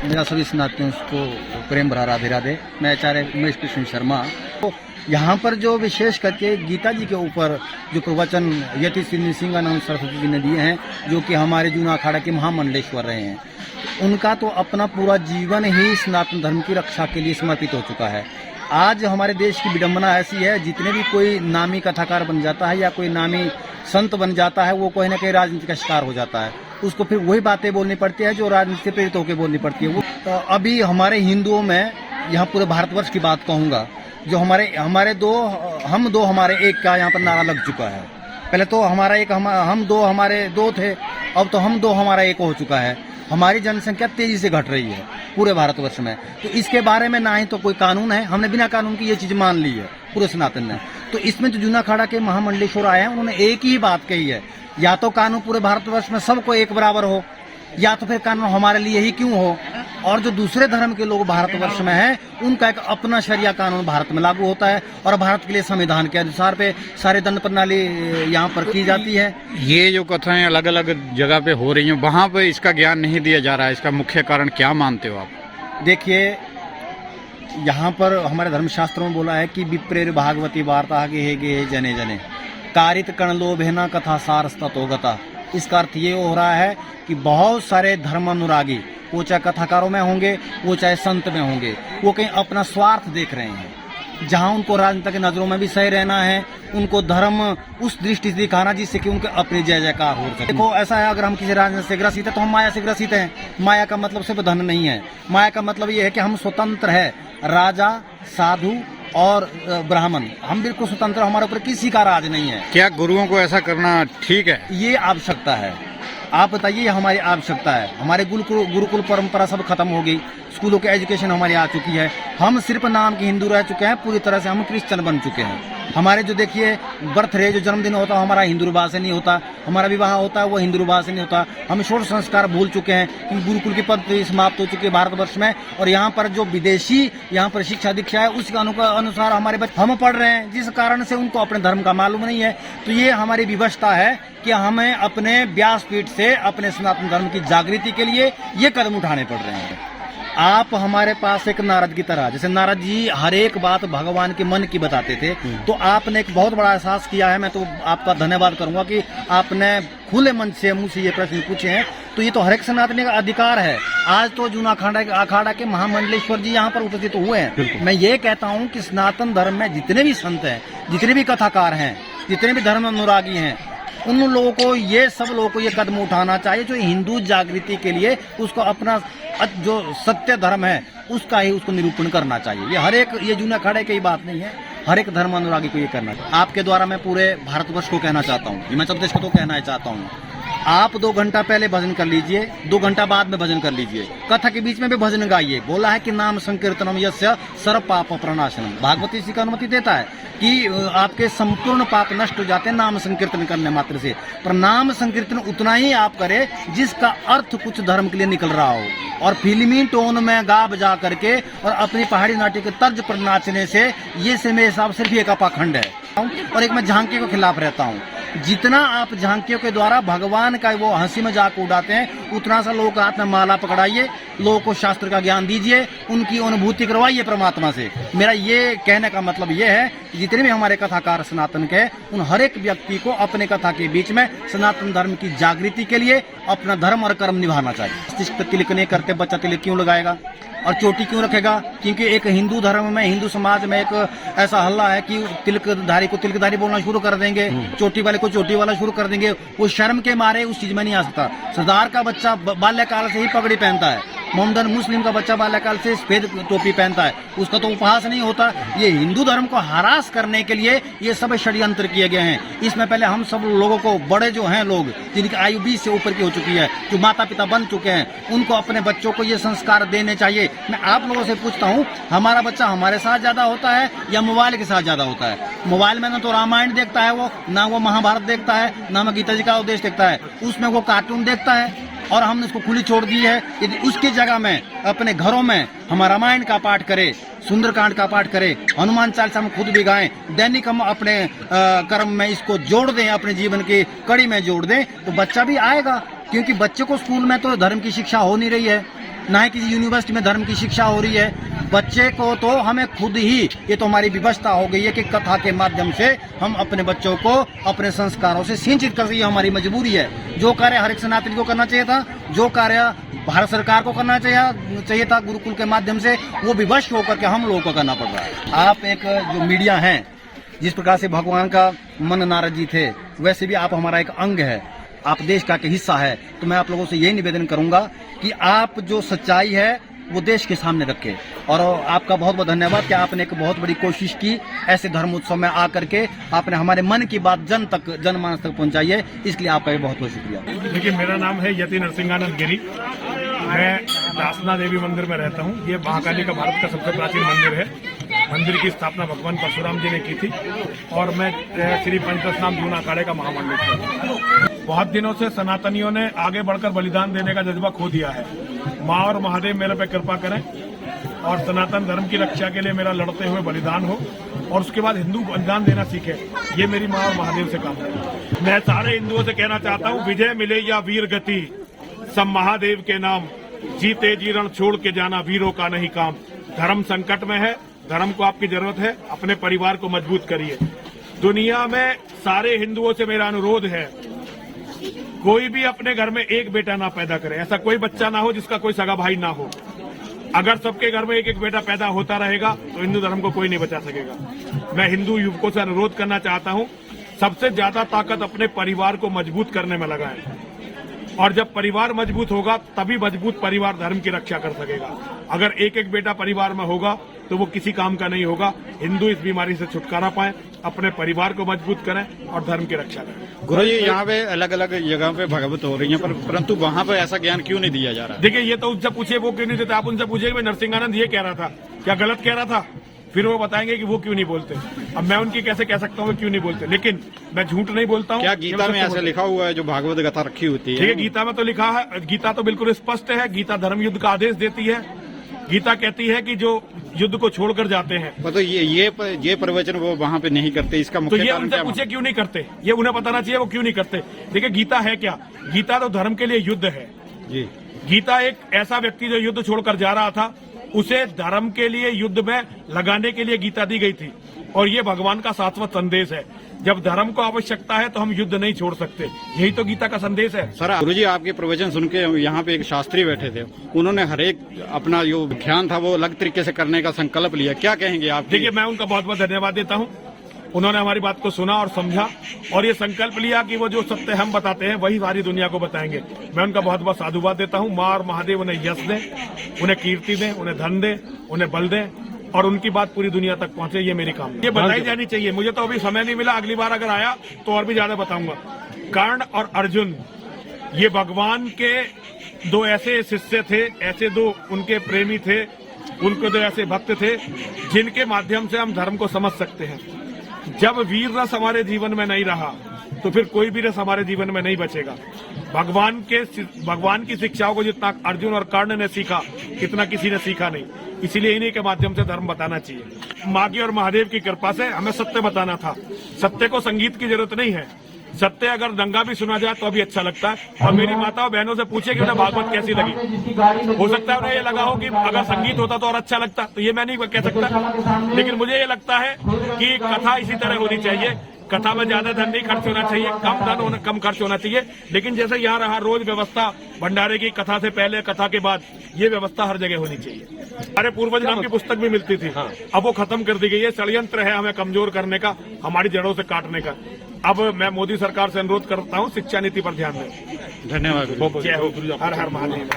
मेरा सभी सनातनियों को प्रेम भरा राधे राधे। मैं आचार्य उमेश कृष्ण शर्मा। तो यहाँ पर जो विशेष करके गीता जी के ऊपर जो प्रवचन यति सिंहानंद सरस्वती जी ने दिए हैं, जो कि हमारे जूना अखाड़ा के महामंडलेश्वर रहे हैं, उनका तो अपना पूरा जीवन ही सनातन धर्म की रक्षा के लिए समर्पित हो चुका है। आज हमारे देश की विडंबना ऐसी है, जितने भी कोई नामी कथाकार बन जाता है या कोई नामी संत बन जाता है, वो कोई ना कहीं राजनीति का शिकार हो जाता है। उसको फिर वही बातें बोलनी पड़ती है जो राजनीति से प्रेरित होकर बोलनी पड़ती है। वो तो अभी हमारे हिंदुओं में, यहाँ पूरे भारतवर्ष की बात कहूँगा, जो हमारे एक का यहाँ पर नारा लग चुका है। पहले तो हमारा एक हम दो हमारे दो थे, अब तो हम दो हमारा एक हो चुका है। हमारी जनसंख्या तेजी से घट रही है पूरे भारतवर्ष में। तो इसके बारे में ना ही तो कोई कानून है, हमने बिना कानून की ये चीज मान ली है पूरे सनातन ने। तो इसमें जो जूना अखाड़ा के महामंडलेश्वर आए हैं, उन्होंने एक ही बात कही है, या तो कानून पूरे भारतवर्ष में सबको एक बराबर हो, या तो फिर कानून हमारे लिए ही क्यों हो। और जो दूसरे धर्म के लोग भारतवर्ष में हैं, उनका एक अपना शरिया कानून भारत में लागू होता है और भारत के लिए संविधान के अनुसार पे सारे दंड प्रणाली यहाँ पर की जाती है। ये जो कथाएं अलग अलग जगह पे हो रही हैं, वहाँ पे इसका ज्ञान नहीं दिया जा रहा है, इसका मुख्य कारण क्या मानते हो आप? देखिए, यहाँ पर हमारे धर्मशास्त्रों में बोला है कि विप्रेर भागवती वार्ता गे जने जने कारित कण लोभेना कथा सारस्तोगता। इसका अर्थ ये हो रहा है कि बहुत सारे धर्म अनुरागी, वो चाहे कथाकारों में होंगे, वो चाहे संत में होंगे, वो कहीं अपना स्वार्थ देख रहे हैं। जहां उनको राजनीति की नजरों में भी सही रहना है, उनको धर्म उस दृष्टि से दिखाना जिससे कि उनके अपनी जय जयकार हो सके। देखो, ऐसा है, अगर हम किसी राजनीति से ग्रसित है तो हम माया से ग्रसित हैं। माया का मतलब सिर्फ धन नहीं है। माया का मतलब ये है कि हम स्वतंत्र है, राजा, साधु और ब्राह्मण, हम बिल्कुल स्वतंत्र, हमारे ऊपर किसी का राज नहीं है। क्या गुरुओं को ऐसा करना ठीक है? ये आवश्यकता है। आप बताइए, हमारी आवश्यकता है। हमारे गुरुकुल परंपरा सब खत्म हो गई, स्कूलों की एजुकेशन हमारी आ चुकी है। हम सिर्फ नाम के हिंदू रह चुके हैं, पूरी तरह से हम क्रिश्चियन बन चुके हैं। हमारे जो देखिए बर्थडे, जो जन्मदिन होता है, हमारा हिंदू रिवाज से नहीं होता। हमारा विवाह होता है, वो हिंदू रिवाज से नहीं होता। हम षोड़ संस्कार भूल चुके हैं, क्योंकि गुरुकुल की पद्धति समाप्त हो चुकी है भारतवर्ष में। और यहाँ पर जो विदेशी यहाँ पर शिक्षा दीक्षा है, उसके अनुसार हमारे बच्चे हम पढ़ रहे हैं, जिस कारण से उनको अपने धर्म का मालूम नहीं है। तो ये हमारी विवशता है कि हमें अपने व्यासपीठ से अपने सनातन धर्म की जागृति के लिए ये कदम उठाने पड़ रहे हैं। आप हमारे पास एक नारद की तरह, जैसे नारद जी हर एक बात भगवान के मन की बताते थे, तो आपने एक बहुत बड़ा एहसास किया है। मैं तो आपका धन्यवाद करूंगा कि आपने खुले मन से मुझसे ये प्रश्न पूछे हैं। तो ये तो हर एक सनातनी का अधिकार है। आज तो जूना अखाड़ा के महामंडलेश्वर जी यहाँ पर उपस्थित हुए हैं। मैं ये कहता हूँ कि सनातन धर्म में जितने भी संत हैं, जितने भी कथाकार हैं, जितने भी धर्म अनुरागी हैं, उन लोगों को, ये सब लोगों को ये कदम उठाना चाहिए जो हिंदू जागृति के लिए उसको अपना जो सत्य धर्म है उसका ही उसको निरूपण करना चाहिए। ये हर एक, ये जूना अखाड़े की बात नहीं है, हर एक धर्म अनुरागी को ये करना चाहिए। आपके द्वारा मैं पूरे भारतवर्ष को कहना चाहता हूँ, हिमाचल प्रदेश को तो कहना चाहता हूँ, आप 2 घंटा पहले भजन कर लीजिए, 2 घंटा बाद में भजन कर लीजिए, कथा के बीच में भी भजन गाइए। बोला है कि नाम संकीर्तनम यस्य सर्व पाप प्रणाशनम। भागवत इसी का अनुमति देता है कि आपके संपूर्ण पाप नष्ट हो जाते हैं नाम संकीर्तन करने मात्र से। पर नाम संकीर्तन उतना ही आप करें जिसका अर्थ कुछ धर्म के लिए निकल रहा हो। और फिल्मी टोन में गा बजा करके और अपनी पहाड़ी नाट्य के तर्ज पर नाचने से ये से मेरे हिसाब सिर्फ एक पाखंड है। और एक मैं झांकी के खिलाफ रहता हूँ। जितना आप झांकियों के द्वारा भगवान का वो हंसी मजाक उड़ाते हैं, उतना सा लोगों के हाथ में माला पकड़ाइए, लोगों को शास्त्र का ज्ञान दीजिए, उनकी अनुभूति करवाइए परमात्मा से। मेरा ये कहने का मतलब ये है, जितने भी हमारे कथाकार सनातन के, उन हर एक व्यक्ति को अपने कथा के बीच में सनातन धर्म की जागृति के लिए अपना धर्म और कर्म निभाना चाहिए। तिलक नहीं करते बच्चा तिलक क्यों लगाएगा और चोटी क्यों रखेगा? क्योंकि एक हिंदू धर्म में, हिंदू समाज में एक ऐसा हल्ला है कि तिलकधारी को तिलकधारी बोलना शुरू कर देंगे, चोटी वाले को चोटी वाला शुरू कर देंगे। वो शर्म के मारे उस चीज में नहीं आ सकता। सरदार का बच्चा बाल्यकाल से ही पगड़ी पहनता है, मोहम्मदन मुस्लिम का बच्चा बाल्यकाल से सफेद टोपी पहनता है, उसका तो उपहास नहीं होता। ये हिंदू धर्म को हरास करने के लिए ये सब षड्यंत्र किए गए हैं। इसमें पहले हम सब लोगों को, बड़े जो हैं लोग जिनकी आयु 20 से ऊपर की हो चुकी है, जो माता पिता बन चुके हैं, उनको अपने बच्चों को ये संस्कार देने चाहिए। मैं आप लोगों से पूछता हूँ, हमारा बच्चा हमारे साथ ज्यादा होता है या मोबाइल के साथ ज्यादा होता है? मोबाइल में ना तो रामायण देखता है वो, ना वो महाभारत देखता है, ना वो गीता जी का उपदेश देखता है, उसमें वो कार्टून देखता है। और हमने उसको खुली छोड़ दी है। यदि उसकी जगह में अपने घरों में हम रामायण का पाठ करें, सुंदरकांड का पाठ करें, हनुमान चालीसा हम खुद भी गाएं, दैनिक हम अपने कर्म में इसको जोड़ दें, अपने जीवन की कड़ी में जोड़ दें, तो बच्चा भी आएगा। क्योंकि बच्चे को स्कूल में तो धर्म की शिक्षा हो नहीं रही है। ना ही किसी यूनिवर्सिटी में धर्म की शिक्षा हो रही है। बच्चे को तो हमें खुद ही, ये तो हमारी व्यवस्था हो गई है कि कथा के माध्यम से हम अपने बच्चों को अपने संस्कारों से सिंचित कर, ये हमारी मजबूरी है। जो कार्य हर एक सनातनी को करना चाहिए था, जो कार्य भारत सरकार को करना चाहिए था गुरुकुल के माध्यम से, वो विवश होकर के हम लोगों को करना पड़ रहा है। आप एक जो मीडिया है, जिस प्रकार से भगवान का मन नारद जी थे, वैसे भी आप हमारा एक अंग है, आप देश का एक हिस्सा है। तो मैं आप लोगों से यही निवेदन करूंगा कि आप जो सच्चाई है वो देश के सामने रखें। और आपका बहुत बहुत धन्यवाद कि आपने एक बहुत बड़ी कोशिश की, ऐसे धर्म उत्सव में आकर के आपने हमारे मन की बात जनमानस तक पहुंचाई है, इसलिए आपका भी बहुत बहुत शुक्रिया। देखिए, मेरा नाम है यति नरसिंहानंद गिरी, मैं दासना देवी मंदिर में रहता हूँ। ये महाकाली का भारत का सबसे प्राचीन मंदिर है। मंदिर की स्थापना भगवान परशुराम जी ने की थी और मैं श्री पंचदशनाम जूना अखाड़े का महामंडलेश्वर हूँ। बहुत दिनों से सनातनियों ने आगे बढ़कर बलिदान देने का जज्बा खो दिया है। माँ और महादेव मेरे पे कृपा करें और सनातन धर्म की रक्षा के लिए मेरा लड़ते हुए बलिदान हो और उसके बाद हिंदू बलिदान देना सीखे। ये मेरी माँ और महादेव से काम है। मैं सारे हिंदुओं से कहना चाहता हूँ, विजय मिले या वीर गति, सब महादेव के नाम, जीते जी रण छोड़ के जाना वीरों का नहीं काम। धर्म संकट में है, धर्म को आपकी जरूरत है, अपने परिवार को मजबूत करिए। दुनिया में सारे हिंदुओं से मेरा अनुरोध है, कोई भी अपने घर में एक बेटा ना पैदा करे। ऐसा कोई बच्चा ना हो जिसका कोई सगा भाई ना हो। अगर सबके घर में एक एक बेटा पैदा होता रहेगा तो हिंदू धर्म को कोई नहीं बचा सकेगा। मैं हिंदू युवकों से अनुरोध करना चाहता हूं, सबसे ज्यादा ताकत अपने परिवार को मजबूत करने में लगाएं और जब परिवार मजबूत होगा तभी मजबूत परिवार धर्म की रक्षा कर सकेगा। अगर एक एक बेटा परिवार में होगा तो वो किसी काम का नहीं होगा। हिंदू इस बीमारी से छुटकारा पाएं, अपने परिवार को मजबूत करें और धर्म की रक्षा करें। गुरु जी, यहाँ पे अलग अलग जगह पे भगवत हो रही है, परंतु वहाँ पे ऐसा ज्ञान क्यों नहीं दिया जा रहा? देखिए, ये तो उनसे पूछिए, वो क्यों नहीं देते। आप उनसे पूछिए कि नरसिंहानंद ये कह रहा था, क्या गलत कह रहा था? फिर वो बताएंगे कि वो क्यों नहीं बोलते। अब मैं उनकी कैसे कह सकता हूँ क्यों नहीं बोलते, लेकिन मैं झूठ नहीं बोलता हूँ। क्या गीता में ऐसा लिखा हुआ है जो भागवत गीता रखी होती है? ठीक है, गीता में तो लिखा है, गीता तो बिल्कुल स्पष्ट है। गीता धर्म युद्ध का आदेश देती है। गीता कहती है कि जो युद्ध को छोड़कर जाते हैं, तो ये प्रवचन वो वहाँ पे नहीं करते, इसका मुख्य तो ये कारण उनसे क्या? पूछे क्यों नहीं करते, ये उन्हें बताना चाहिए वो क्यों नहीं करते। देखिए, गीता है क्या? गीता तो धर्म के लिए युद्ध है जी। गीता एक ऐसा व्यक्ति जो युद्ध छोड़कर जा रहा था, उसे धर्म के लिए युद्ध में लगाने के लिए गीता दी गई थी और ये भगवान का शाश्वत संदेश है। जब धर्म को आवश्यकता है तो हम युद्ध नहीं छोड़ सकते, यही तो गीता का संदेश है। सर, गुरुजी आपके प्रवचन सुन के यहाँ पे एक शास्त्री बैठे थे, उन्होंने हर एक अपना जो ध्यान था वो अलग तरीके से करने का संकल्प लिया, क्या कहेंगे आप? देखिए, मैं उनका बहुत बहुत धन्यवाद देता हूँ। उन्होंने हमारी बात को सुना और समझा और ये संकल्प लिया कि वो जो सत्य हम बताते हैं वही सारी दुनिया को बताएंगे। मैं उनका बहुत बहुत साधुवाद देता हूँ। माँ और महादेव उन्हें यश दें, उन्हें कीर्ति दें, उन्हें धन दें, उन्हें बल दें और उनकी बात पूरी दुनिया तक पहुंचे, ये मेरी कामना। ये बताई जानी चाहिए। मुझे तो अभी समय नहीं मिला, अगली बार अगर आया तो और भी ज्यादा बताऊंगा। कर्ण और अर्जुन ये भगवान के दो ऐसे शिष्य थे, ऐसे दो उनके प्रेमी थे, उनके दो ऐसे भक्त थे जिनके माध्यम से हम धर्म को समझ सकते हैं। जब वीर रस हमारे जीवन में नहीं रहा तो फिर कोई भी रस हमारे जीवन में नहीं बचेगा। भगवान की शिक्षाओं को जितना अर्जुन और कर्ण ने सीखा, इतना किसी ने सीखा नहीं। इसीलिए इन्हीं के माध्यम से धर्म बताना चाहिए। माँ की और महादेव की कृपा से हमें सत्य बताना था। सत्य को संगीत की जरूरत नहीं है। सत्य अगर दंगा भी सुना जाए तो भी अच्छा लगता है। और मेरी माता और बहनों से पूछे कि उन्हें भागवत कैसी लगी। हो सकता है उन्हें ये लगा हो कि अगर संगीत होता तो और अच्छा लगता, तो ये मैं नहीं कह सकता, लेकिन मुझे ये लगता है कि कथा इसी तरह होनी चाहिए। कथा में ज्यादा धन नहीं खर्च होना चाहिए, कम खर्च होना चाहिए। लेकिन जैसे यहाँ रहा रोज व्यवस्था भंडारे की, कथा से पहले कथा के बाद, ये व्यवस्था हर जगह होनी चाहिए। हमारे पूर्वज नाम की पुस्तक भी मिलती थी, अब वो खत्म कर दी गई है। षड्यंत्र है हमें कमजोर करने का, हमारी जड़ों से काटने का। अब मैं मोदी सरकार से अनुरोध करता हूँ, शिक्षा नीति पर ध्यान दें। धन्यवाद। जय हो, हर हर महादेव।